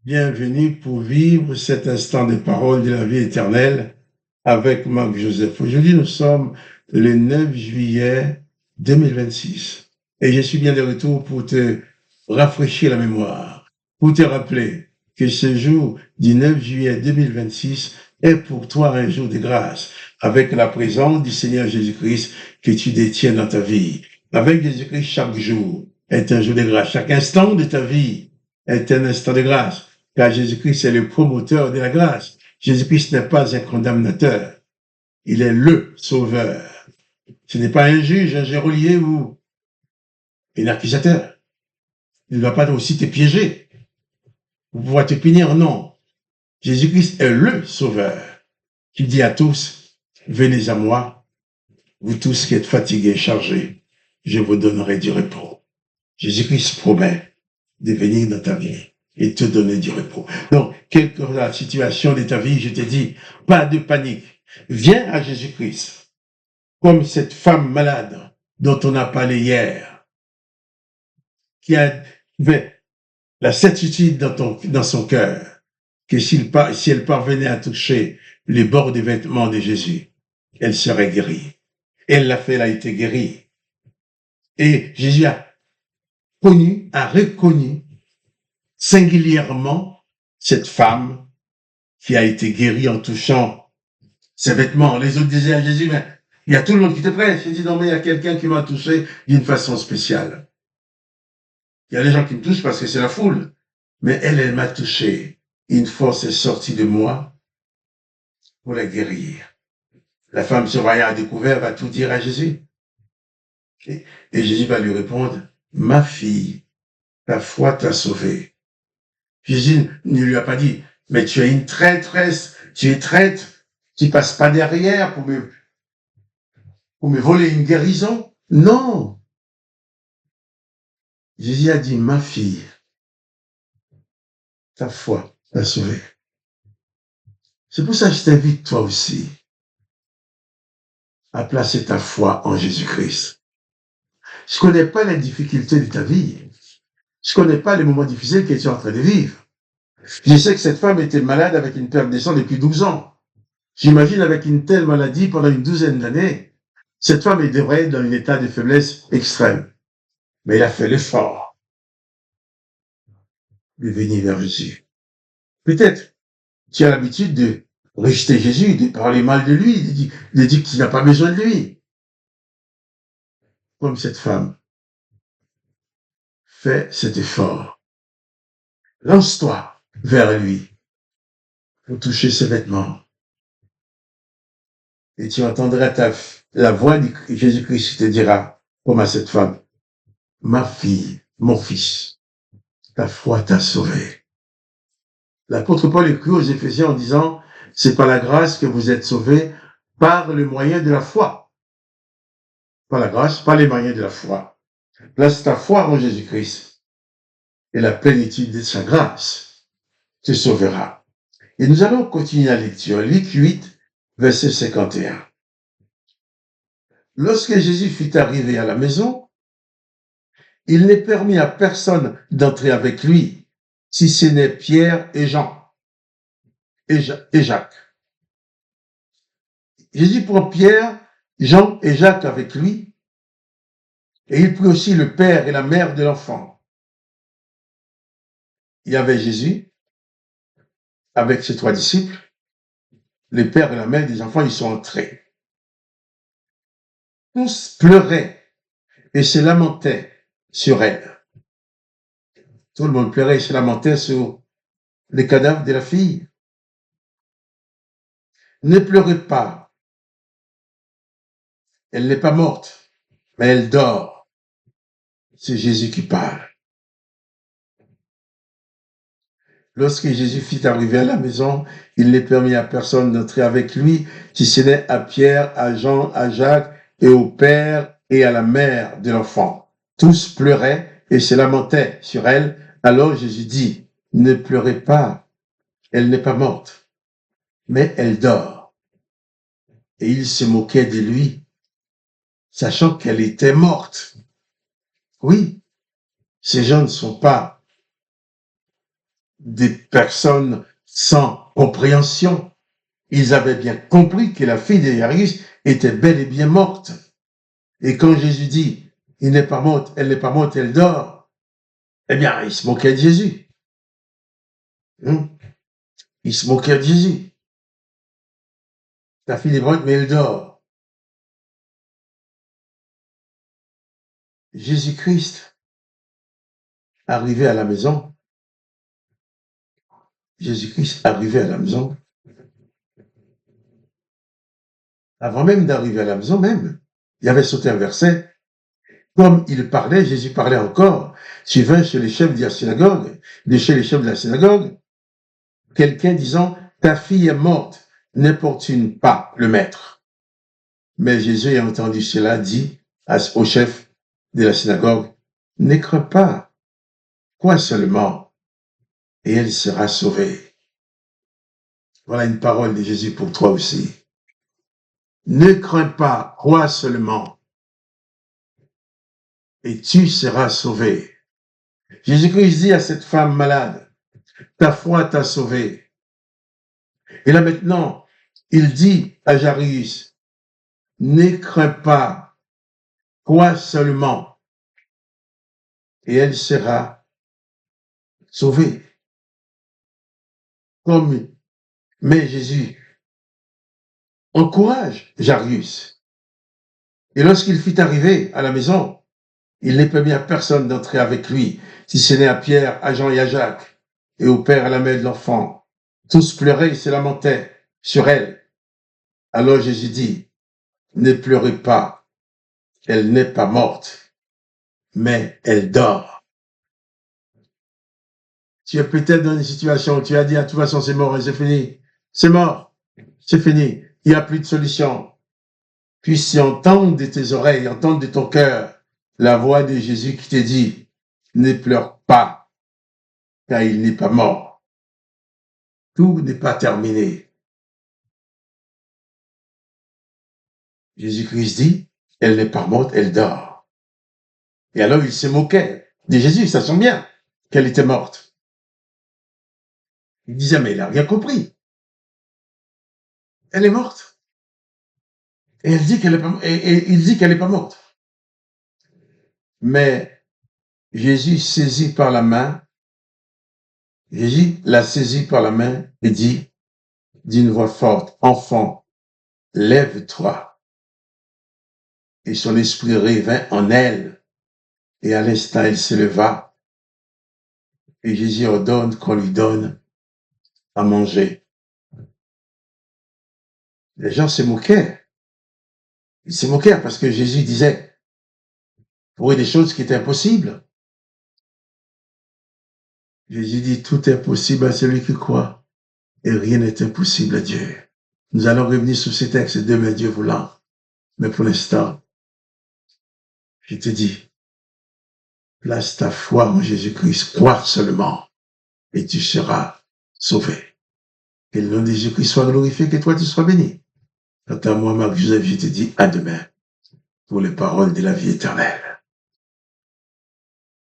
Bienvenue pour vivre cet instant de parole de la vie éternelle avec Marc Joseph. Aujourd'hui, nous sommes le 9 juillet 2026 et je suis bien de retour pour te rafraîchir la mémoire, pour te rappeler que ce jour du 9 juillet 2026 est pour toi un jour de grâce avec la présence du Seigneur Jésus-Christ que tu détiens dans ta vie. Avec Jésus-Christ, chaque jour est un jour de grâce. Chaque instant de ta vie est un instant de grâce. Car Jésus-Christ est le promoteur de la grâce. Jésus-Christ n'est pas un condamnateur. Il est le sauveur. Ce n'est pas un juge, un geôlier ou un accusateur. Il ne va pas aussi te piéger. Pour pouvoir te punir, non. Jésus-Christ est le sauveur qui dit à tous, venez à moi, vous tous qui êtes fatigués et chargés, je vous donnerai du repos. Jésus-Christ promet de venir dans ta vie et te donner du repos. Donc, quelle que soit la situation de ta vie, je te dis, pas de panique. Viens à Jésus-Christ, comme cette femme malade dont on a parlé hier, qui avait la certitude dans son cœur que si elle parvenait à toucher les bords des vêtements de Jésus, elle serait guérie. Elle l'a fait, elle a été guérie. Et Jésus a reconnu singulièrement cette femme qui a été guérie en touchant ses vêtements. Les autres disaient à Jésus, mais il y a tout le monde qui te presse. Il dit, non, mais il y a quelqu'un qui m'a touché d'une façon spéciale. Il y a des gens qui me touchent parce que c'est la foule. Mais elle m'a touché. Une force est sortie de moi pour la guérir. La femme se voyant à découvert va tout dire à Jésus. Et Jésus va lui répondre, ma fille, ta foi t'a sauvée. Jésus ne lui a pas dit, mais tu es une traîtresse, tu es traître, tu passes pas derrière pour me voler une guérison. Non. Jésus a dit, ma fille, ta foi t'a sauvée. C'est pour ça que je t'invite toi aussi à placer ta foi en Jésus-Christ. Je connais pas les difficultés de ta vie. Je connais pas les moments difficiles que tu es en train de vivre. Je sais que cette femme était malade avec une perte de sang depuis 12 ans. J'imagine avec une telle maladie pendant une douzaine d'années, cette femme devrait être dans un état de faiblesse extrême. Mais elle a fait l'effort de venir vers Jésus. Peut-être tu as l'habitude de rejeter Jésus, de parler mal de lui, de dire qu'il n'a pas besoin de lui. Comme cette femme, fais cet effort. Lance-toi vers lui pour toucher ses vêtements. Et tu entendras la voix de Jésus-Christ qui te dira, comme à cette femme, ma fille, mon fils, ta foi t'a sauvé. L'apôtre Paul écrit aux Éphésiens en disant, c'est par la grâce que vous êtes sauvés par le moyen de la foi. Par la grâce, par les moyens de la foi. Place ta foi en Jésus-Christ et la plénitude de sa grâce te sauvera. Et nous allons continuer la lecture. Luc 8, verset 51. Lorsque Jésus fut arrivé à la maison, il n'est permis à personne d'entrer avec lui, si ce n'est Pierre et Jean et Jacques. Jésus prend Pierre, Jean et Jacques avec lui, et il prit aussi le père et la mère de l'enfant. Il y avait Jésus avec ses 3 disciples, le père et la mère des enfants, ils sont entrés. Tous pleuraient et se lamentaient sur elle. Tout le monde pleurait et se lamentait sur le cadavre de la fille. Ne pleurez pas. Elle n'est pas morte, mais elle dort. C'est Jésus qui parle. Lorsque Jésus fut arrivé à la maison, il ne permit à personne d'entrer avec lui, si ce n'est à Pierre, à Jean, à Jacques et au père et à la mère de l'enfant. Tous pleuraient et se lamentaient sur elle. Alors Jésus dit, ne pleurez pas, elle n'est pas morte, mais elle dort. Et ils se moquaient de lui, sachant qu'elle était morte. Oui, ces gens ne sont pas des personnes sans compréhension. Ils avaient bien compris que la fille de Jairus était bel et bien morte. Et quand Jésus dit, il n'est pas morte, elle dort, eh bien, ils se moquaient de Jésus. Ils se moquaient de Jésus. Ta fille est morte, mais elle dort. Jésus-Christ, arrivé à la maison, avant même d'arriver à la maison même, il avait sauté un verset. Comme il parlait, Jésus parlait encore. Tu vas chez les chefs de la synagogue, quelqu'un disant, ta fille est morte, n'importune pas le maître. Mais Jésus ayant entendu cela, dit au chef de la synagogue, ne crains pas, crois seulement, et elle sera sauvée. Voilà une parole de Jésus pour toi aussi. Ne crains pas, crois seulement, et tu seras sauvé. Jésus-Christ dit à cette femme malade, ta foi t'a sauvé. Et là maintenant, il dit à Jairus, ne crains pas, crois seulement, et elle sera sauvée. Mais Jésus encourage Jairus. Et lorsqu'il fut arrivé à la maison, il ne permit à personne d'entrer avec lui, si ce n'est à Pierre, à Jean et à Jacques, et au père et à la mère de l'enfant. Tous pleuraient et se lamentaient sur elle. Alors Jésus dit, ne pleurez pas, elle n'est pas morte, mais elle dort. Tu es peut-être dans une situation où tu as dit, de toute façon, c'est mort et c'est fini. C'est mort, c'est fini, il n'y a plus de solution. Puisse entendre de tes oreilles, entendre de ton cœur la voix de Jésus qui te dit, ne pleure pas, car il n'est pas mort. Tout n'est pas terminé. Jésus-Christ dit, elle n'est pas morte, elle dort. Et alors il se moquait de Jésus, ça sent bien qu'elle était morte. Il disait, mais il n'a rien compris. Elle est morte. Et il dit qu'elle n'est pas morte. Mais Jésus l'a saisie par la main et dit d'une voix forte, enfant, lève-toi. Et son esprit revint en elle. Et à l'instant, elle se leva. Et Jésus ordonne qu'on lui donne à manger. Les gens se moquaient. Ils se moquaient parce que Jésus disait pour eux des choses qui étaient impossibles. Jésus dit, tout est possible à celui qui croit. Et rien n'est impossible à Dieu. Nous allons revenir sur ces textes demain, Dieu voulant. Mais pour l'instant, je te dis, place ta foi en Jésus-Christ, crois seulement, et tu seras sauvé. Que le nom de Jésus-Christ soit glorifié, que toi tu sois béni. Quant à moi, Marc-Joseph, je te dis à demain pour les paroles de la vie éternelle.